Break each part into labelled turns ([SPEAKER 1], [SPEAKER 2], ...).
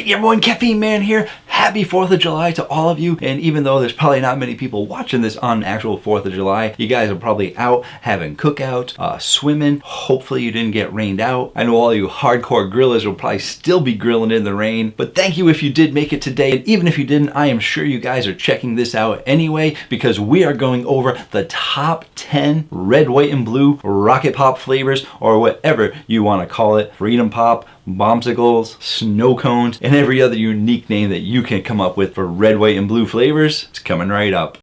[SPEAKER 1] Hey everyone, Caffeine Man here. Happy 4th of July to all of you. And even though there's probably not many people watching this on actual 4th of July, you guys are probably out having cookout, swimming. Hopefully you didn't get rained out. I know all you hardcore grillers will probably still be grilling in the rain, but thank you if you did make it today. And even if you didn't, I am sure you guys are checking this out anyway, because we are going over the top 10 red, white, and blue Rocket Pop flavors, or whatever you want to call it. Freedom Pop, Bombsicles, snow cones, and every other unique name that you can come up with for red, white, and blue flavors. It's coming right up.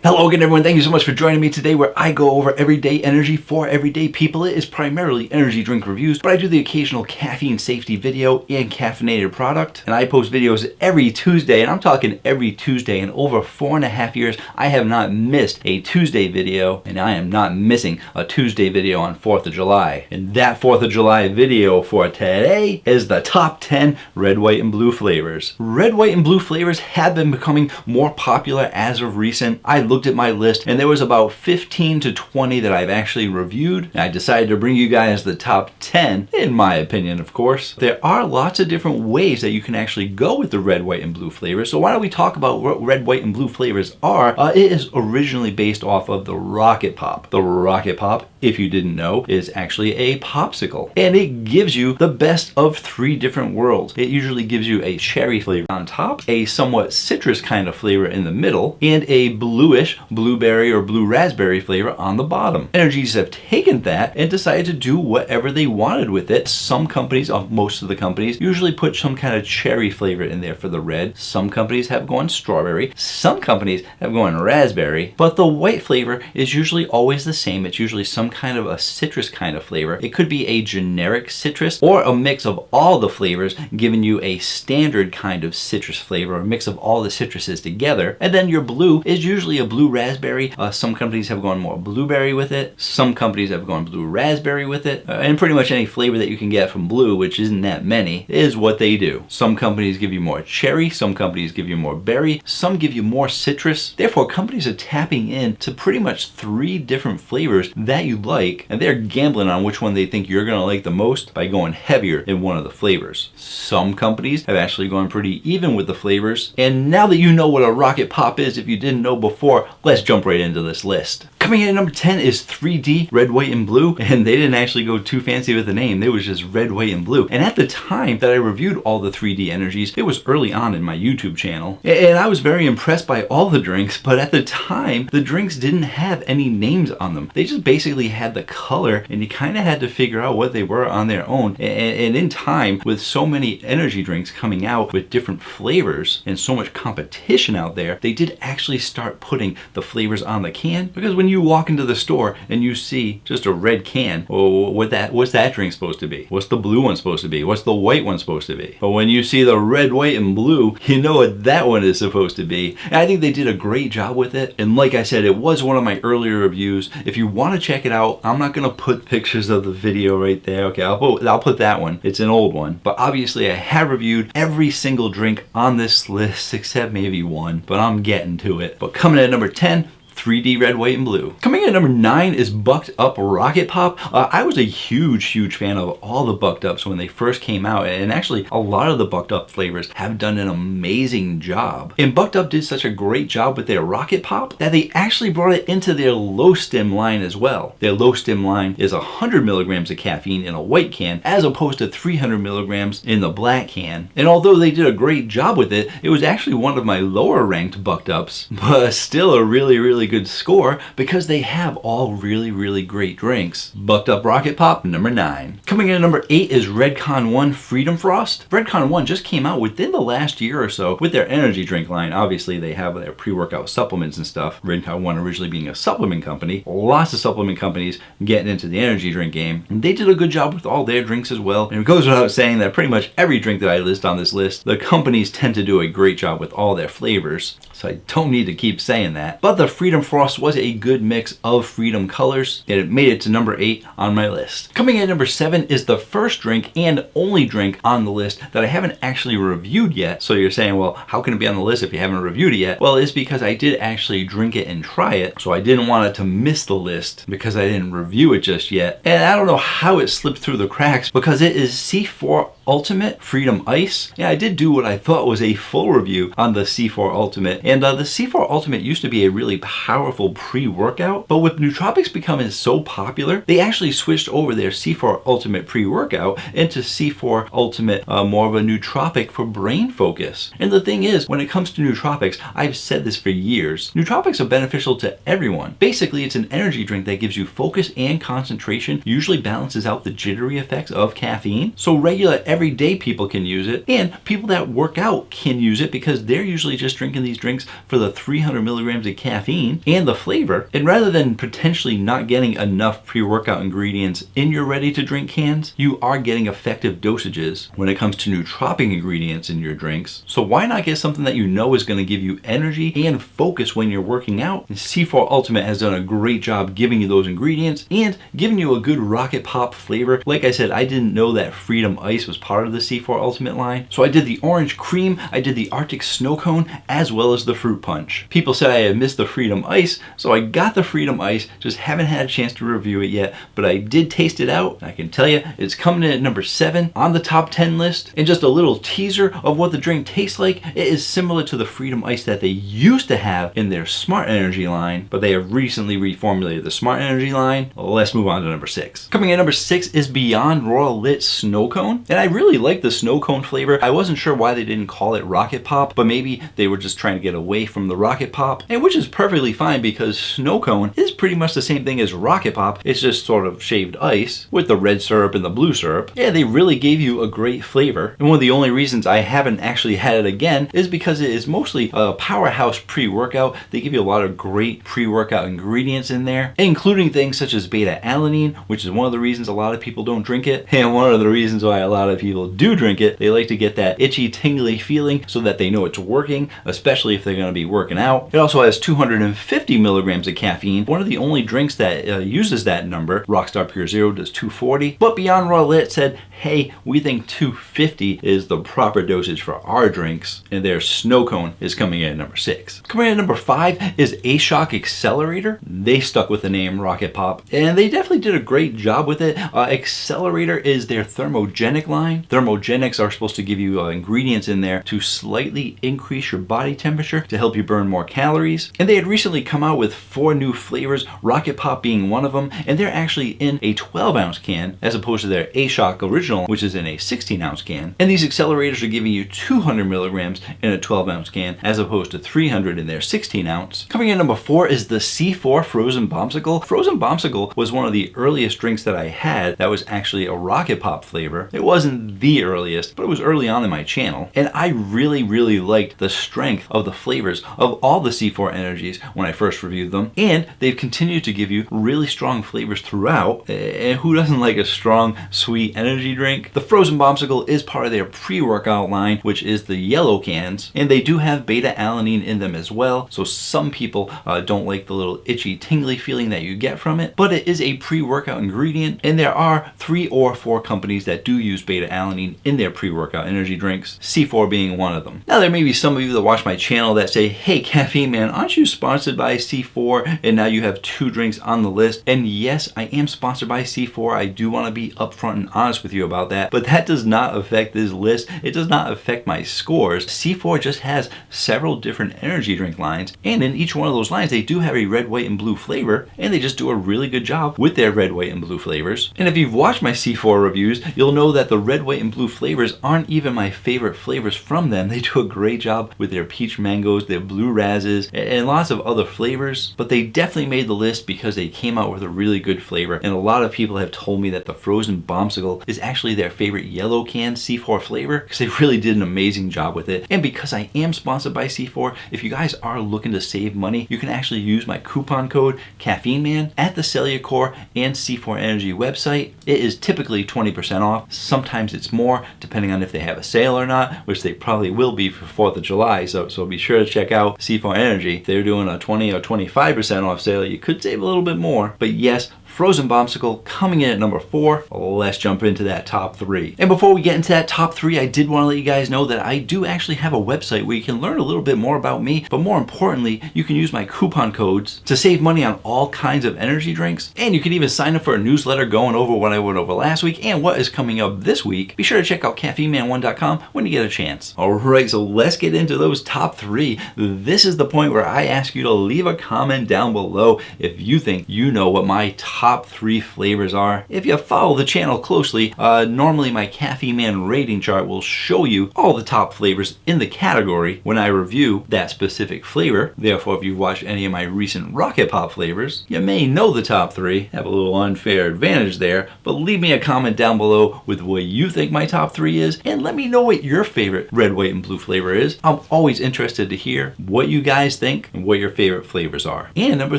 [SPEAKER 1] Hello again everyone, thank you so much for joining me today where I go over everyday energy for everyday people. It is primarily energy drink reviews, but I do the occasional caffeine safety video and caffeinated product. And I post videos every Tuesday, and I'm talking every Tuesday. In over 4.5 years, I have not missed a Tuesday video, and I am not missing a Tuesday video on 4th of July. And that 4th of July video for today is the top 10 red, white, and blue flavors. Red, white, and blue flavors have been becoming more popular as of recent. I looked at my list and there was about 15 to 20 that I've actually reviewed, and I decided to bring you guys the top 10, in my opinion, of course. There are lots of different ways that you can actually go with the red, white, and blue flavors, so why don't we talk about what red, white, and blue flavors are. It is originally based off of the Rocket Pop. The Rocket Pop, if you didn't know, is actually a popsicle, and it gives you the best of 3 different worlds. It usually gives you a cherry flavor on top, a somewhat citrus kind of flavor in the middle, and a bluish blueberry or blue raspberry flavor on the bottom. Energies have taken that and decided to do whatever they wanted with it. Some companies, most of the companies, usually put some kind of cherry flavor in there for the red. Some companies have gone strawberry. Some companies have gone raspberry. But the white flavor is usually always the same. It's usually some kind of a citrus kind of flavor. It could be a generic citrus or a mix of all the flavors, giving you a standard kind of citrus flavor, a mix of all the citruses together. And then your blue is usually a blue raspberry. Some companies have gone more blueberry with it. Some companies have gone blue raspberry with it. And pretty much any flavor that you can get from blue, which isn't that many, is what they do. Some companies give you more cherry. Some companies give you more berry. Some give you more citrus. Therefore, companies are tapping into pretty much 3 different flavors that you like, and they're gambling on which one they think you're going to like the most by going heavier in one of the flavors. Some companies have actually gone pretty even with the flavors. And now that you know what a Rocket Pop is, if you didn't know before, let's jump right into this list. Coming in at number 10 is 3D Red, White, and Blue, and they didn't actually go too fancy with the name. It was just red, white, and blue. And at the time that I reviewed all the 3D energies, it was early on in my YouTube channel, and I was very impressed by all the drinks, but at the time, the drinks didn't have any names on them. They just basically had the color, and you kind of had to figure out what they were on their own. And in time, with so many energy drinks coming out with different flavors and so much competition out there, they did actually start putting the flavors on the can, because when you walk into the store and you see just a red can, well, what's that drink supposed to be? What's the blue one supposed to be? What's the white one supposed to be? But when you see the red, white, and blue, you know what that one is supposed to be. And I think they did a great job with it. And like I said, it was one of my earlier reviews. If you want to check it out, I'm not going to put pictures of the video right there. Okay, I'll put that one. It's an old one. But obviously I have reviewed every single drink on this list except maybe one, but I'm getting to it. But coming in at number 10, 3D Red, White, and Blue. Coming in at number 9 is Bucked Up Rocket Pop. I was a huge fan of all the Bucked Ups when they first came out, and actually a lot of the Bucked Up flavors have done an amazing job. And Bucked Up did such a great job with their Rocket Pop that they actually brought it into their low stim line as well. Their low stim line is 100 milligrams of caffeine in a white can as opposed to 300 milligrams in the black can. And although they did a great job with it, it was actually one of my lower ranked Bucked Ups, but still a really good score because they have all really great drinks. Bucked Up Rocket Pop, number 9. Coming in at number 8 is Redcon 1 Freedom Frost. Redcon 1 just came out within the last year or so with their energy drink line. Obviously they have their pre-workout supplements and stuff. Redcon 1 originally being a supplement company. Lots of supplement companies getting into the energy drink game. And they did a good job with all their drinks as well. And it goes without saying that pretty much every drink that I list on this list, the companies tend to do a great job with all their flavors. So I don't need to keep saying that. But the Freedom Freedom Frost was a good mix of Freedom colors, and it made it to number 8 on my list. Coming in at number 7 is the first drink and only drink on the list that I haven't actually reviewed yet. So you're saying, well, how can it be on the list if you haven't reviewed it yet? Well, it's because I did actually drink it and try it, so I didn't want it to miss the list because I didn't review it just yet. And I don't know how it slipped through the cracks because it is C4 Ultimate Freedom Ice. Yeah, I did do what I thought was a full review on the C4 Ultimate, and the C4 Ultimate used to be a really powerful pre-workout, but with nootropics becoming so popular, they actually switched over their C4 Ultimate pre-workout into C4 Ultimate, more of a nootropic for brain focus. And the thing is, when it comes to nootropics, I've said this for years, nootropics are beneficial to everyone. Basically, it's an energy drink that gives you focus and concentration, usually balances out the jittery effects of caffeine. So regular everyday people can use it, and people that work out can use it because they're usually just drinking these drinks for the 300 milligrams of caffeine and the flavor. And rather than potentially not getting enough pre-workout ingredients in your ready to drink cans, you are getting effective dosages when it comes to nootropic ingredients in your drinks. So why not get something that you know is going to give you energy and focus when you're working out? And C4 Ultimate has done a great job giving you those ingredients and giving you a good rocket pop flavor. Like I said, I didn't know that Freedom Ice was part of the C4 Ultimate line. So I did the orange cream, I did the Arctic snow cone, as well as the fruit punch. People said I had missed the Freedom Ice, so I got the Freedom Ice, just haven't had a chance to review it yet, but I did taste it out. I can tell you, it's coming in at number 7 on the top 10 list. And just a little teaser of what the drink tastes like, it is similar to the Freedom Ice that they used to have in their Smart Energy line, but they have recently reformulated the Smart Energy line. Let's move on to number 6. Coming in at number 6 is Beyond Royal Lit Snow Cone, and I really like the snow cone flavor. I wasn't sure why they didn't call it Rocket Pop, but maybe they were just trying to get away from the Rocket Pop, and which is perfectly fine because snow cone is pretty much the same thing as Rocket Pop. It's just sort of shaved ice with the red syrup and the blue syrup. Yeah, they really gave you a great flavor, and one of the only reasons I haven't actually had it again is because it is mostly a powerhouse pre-workout. They give you a lot of great pre-workout ingredients in there, including things such as beta-alanine, which is one of the reasons a lot of people don't drink it, and one of the reasons why a lot of people do drink it. They like to get that itchy, tingly feeling so that they know it's working, especially if they're going to be working out. It also has 250 milligrams of caffeine. One of the only drinks that uses that number, Rockstar Pure Zero, does 240, but Beyond Royal Lit said, hey, we think 250 is the proper dosage for our drinks, and their snow cone is coming in at number 6. Coming in at number 5 is A-Shock Accelerator. They stuck with the name Rocket Pop, and they definitely did a great job with it. Accelerator is their thermogenic line. Thermogenics are supposed to give you ingredients in there to slightly increase your body temperature to help you burn more calories. And they had recently come out with 4 new flavors, Rocket Pop being one of them, and they're actually in a 12-ounce can as opposed to their A-Shock Original, which is in a 16-ounce can. And these accelerators are giving you 200 milligrams in a 12-ounce can as opposed to 300 in their 16-ounce. Coming in number 4 is the C4 Frozen Bombsicle. Frozen Bombsicle was one of the earliest drinks that I had that was actually a Rocket Pop flavor. It wasn't the earliest, but it was early on in my channel, and I really liked the strength of the flavors of all the C4 energies when I first reviewed them, and they've continued to give you really strong flavors throughout, and who doesn't like a strong, sweet energy drink? The Frozen Bombsicle is part of their pre-workout line, which is the yellow cans, and they do have beta-alanine in them as well, so some people don't like the little itchy, tingly feeling that you get from it, but it is a pre-workout ingredient, and there are 3 or 4 companies that do use beta-alanine in their pre-workout energy drinks, C4 being one of them. Now, there may be some of you that watch my channel that say, hey, Caffeine Man, aren't you sponsored by C4? And now you have 2 drinks on the list. And yes, I am sponsored by C4. I do want to be upfront and honest with you about that, but that does not affect this list. It does not affect my scores. C4 just has several different energy drink lines, and in each one of those lines, they do have a red, white, and blue flavor, and they just do a really good job with their red, white, and blue flavors. And if you've watched my C4 reviews, you'll know that the red, white, and blue flavors aren't even my favorite flavors from them. They do a great job with their peach mangoes, their blue razzes, and lots of other flavors, but they definitely made the list because they came out with a really good flavor. And a lot of people have told me that the Frozen Bombsicle is actually their favorite yellow can C4 flavor because they really did an amazing job with it. And because I am sponsored by C4, if you guys are looking to save money, you can actually use my coupon code CaffeineMan at the Cellucor and C4 Energy website. It is typically 20% off. Sometimes Sometimes it's more, depending on if they have a sale or not, which they probably will be for 4th of July. So be sure to check out C4 Energy. If they're doing a 20 or 25% off sale, you could save a little bit more. But yes, Frozen Bombsicle coming in at number 4. Let's jump into that top 3. And before we get into that top 3, I did want to let you guys know that I do actually have a website where you can learn a little bit more about me, but more importantly, you can use my coupon codes to save money on all kinds of energy drinks. And you can even sign up for a newsletter going over what I went over last week and what is coming up this week. Be sure to check out caffeineman1.com when you get a chance. Alright, so let's get into those top 3. This is the point where I ask you to leave a comment down below if you think you know what my top 3 flavors are. If you follow the channel closely, normally my Caffeine Man rating chart will show you all the top flavors in the category when I review that specific flavor. Therefore, if you've watched any of my recent Rocket Pop flavors, you may know the top 3, have a little unfair advantage there, but leave me a comment down below with what you think my top 3 is, and let me know what your favorite red, white, and blue flavor is. I'm always interested to hear what you guys think and what your favorite flavors are. And number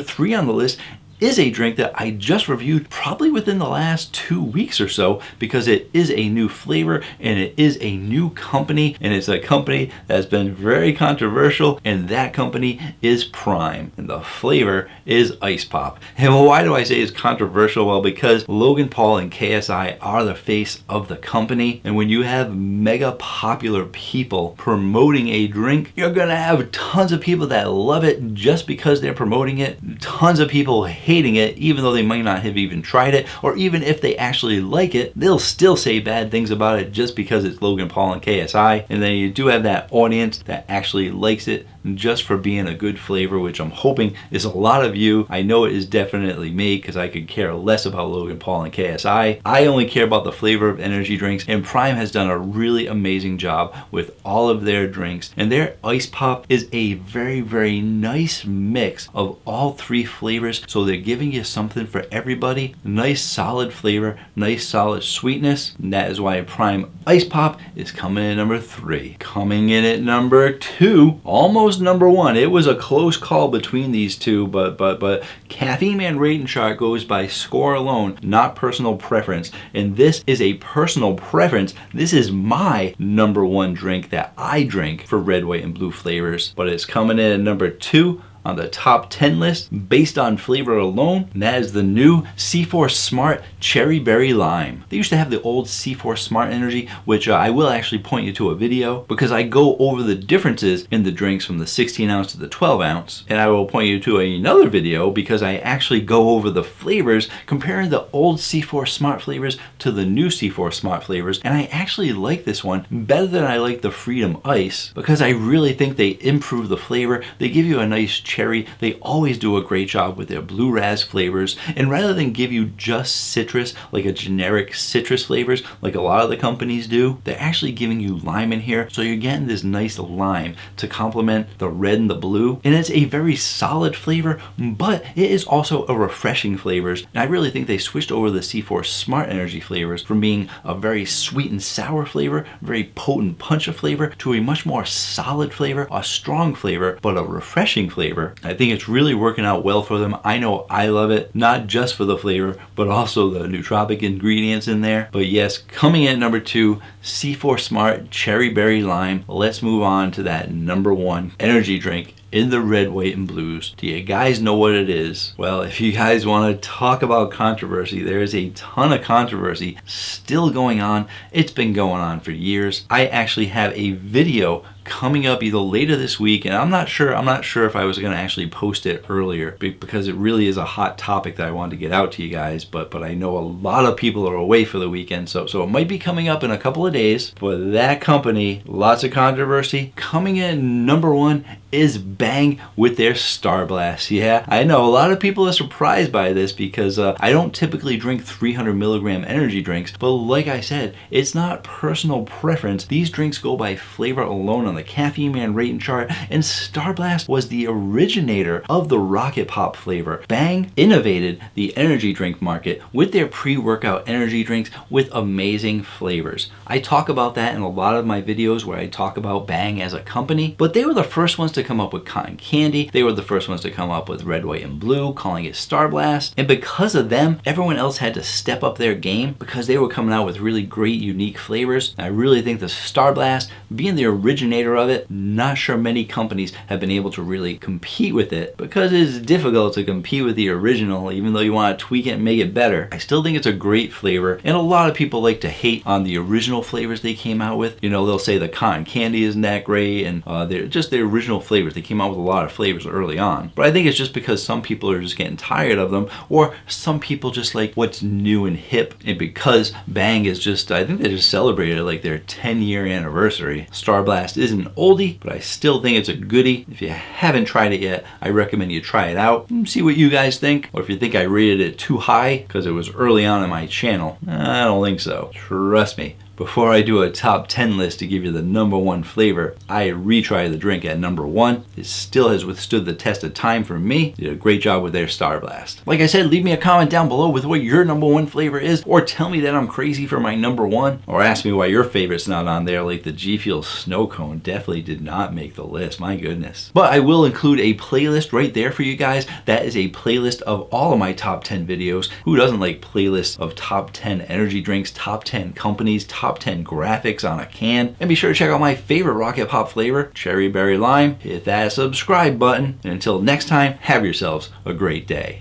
[SPEAKER 1] 3 on the list is a drink that I just reviewed probably within the last 2 weeks or so, because it is a new flavor and it is a new company, and it's a company that's been very controversial, and that company is Prime, and the flavor is Ice Pop. And why do I say it's controversial? Well, because Logan Paul and KSI are the face of the company, and when you have mega popular people promoting a drink, you're gonna have tons of people that love it just because they're promoting it, tons of people hating it even though they might not have even tried it, or even if they actually like it, they'll still say bad things about it just because it's Logan Paul and KSI. And then you do have that audience that actually likes it just for being a good flavor, which I'm hoping is a lot of you. I know it is definitely me, because I could care less about Logan Paul and KSI. I only care about the flavor of energy drinks, and Prime has done a really amazing job with all of their drinks, and their Ice Pop is a very, very nice mix of all 3 flavors, so they're giving you something for everybody. Nice solid flavor, nice solid sweetness, and that is why Prime Ice Pop is coming in at number 3. Coming in at number 2, almost number 1. It was a close call between these two, but Caffeine Man rating chart goes by score alone, not personal preference. And this is a personal preference. This is my number 1 drink that I drink for red, white, and blue flavors, but it's coming in at number 2 on the top 10 list based on flavor alone, and that is the new C4 Smart Cherry Berry Lime. They used to have the old C4 Smart Energy, which I will actually point you to a video, because I go over the differences in the drinks from the 16 ounce to the 12 ounce, and I will point you to another video because I actually go over the flavors, comparing the old C4 Smart flavors to the new C4 Smart flavors, and I actually like this one better than I like the Freedom Ice, because I really think they improve the flavor. They give you a nice cherry. They always do a great job with their blue raz flavors, and rather than give you just citrus, like a generic citrus flavors like a lot of the companies do, they're actually giving you lime in here, so you're getting this nice lime to complement the red and the blue, and it's a very solid flavor, but it is also a refreshing flavors. And I really think they switched over the C4 Smart Energy flavors from being a very sweet and sour flavor, very potent punch of flavor, to a much more solid flavor, a strong flavor, but a refreshing flavor. I think it's really working out well for them. I know I love it, not just for the flavor, but also the nootropic ingredients in there. But yes, coming in at number 2, C4 Smart Cherry Berry Lime. Let's move on to that number 1 energy drink in the red, white, and blues. Do you guys know what it is? Well, if you guys want to talk about controversy, there is a ton of controversy still going on. It's been going on for years. I actually have a video coming up either later this week, and I'm not sure if I was going to actually post it earlier, because it really is a hot topic that I wanted to get out to you guys, but I know a lot of people are away for the weekend, so it might be coming up in a couple of days. But that company, lots of controversy. Coming in number 1 is Bang with their Star Blast. Yeah, I know a lot of people are surprised by this, because I don't typically drink 300 milligram energy drinks, but like I said, it's not personal preference. These drinks go by flavor alone on on the Caffeine Man rating chart, and Star Blast was the originator of the Rocket Pop flavor. Bang innovated the energy drink market with their pre-workout energy drinks with amazing flavors. I talk about that in a lot of my videos where I talk about Bang as a company, but they were the first ones to come up with cotton candy. They were the first ones to come up with red, white, and blue, calling it Star Blast. And because of them, everyone else had to step up their game because they were coming out with really great, unique flavors. And I really think the Star Blast, being the originator of it, not sure many companies have been able to really compete with it because it is difficult to compete with the original, even though you want to tweak it and make it better. I still think it's a great flavor, and a lot of people like to hate on the original flavors they came out with. You know, they'll say the cotton candy isn't that great, and they're just the original flavors. They came out with a lot of flavors early on. But I think it's just because some people are just getting tired of them, or some people just like what's new and hip. And because Bang is just, I think they just celebrated like their 10-year anniversary. Star Blast isn't an oldie, but I still think it's a goodie. If you haven't tried it yet, I recommend you try it out and see what you guys think. Or if you think I rated it too high because it was early on in my channel, I don't think so. Trust me. Before I do a top 10 list to give you the #1 flavor, I retry the drink at #1. It still has withstood the test of time for me. They did a great job with their Star Blast. Like I said, leave me a comment down below with what your #1 flavor is, or tell me that I'm crazy for my #1, or ask me why your favorite's not on there, like the G Fuel Snow Cone definitely did not make the list, my goodness. But I will include a playlist right there for you guys. That is a playlist of all of my top 10 videos. Who doesn't like playlists of top 10 energy drinks, top 10 companies, top 10 graphics on a can? And be sure to check out my favorite Rocket Pop flavor, Cherry Berry Lime. Hit that subscribe button. And until next time, have yourselves a great day.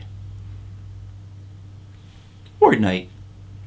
[SPEAKER 1] Or night.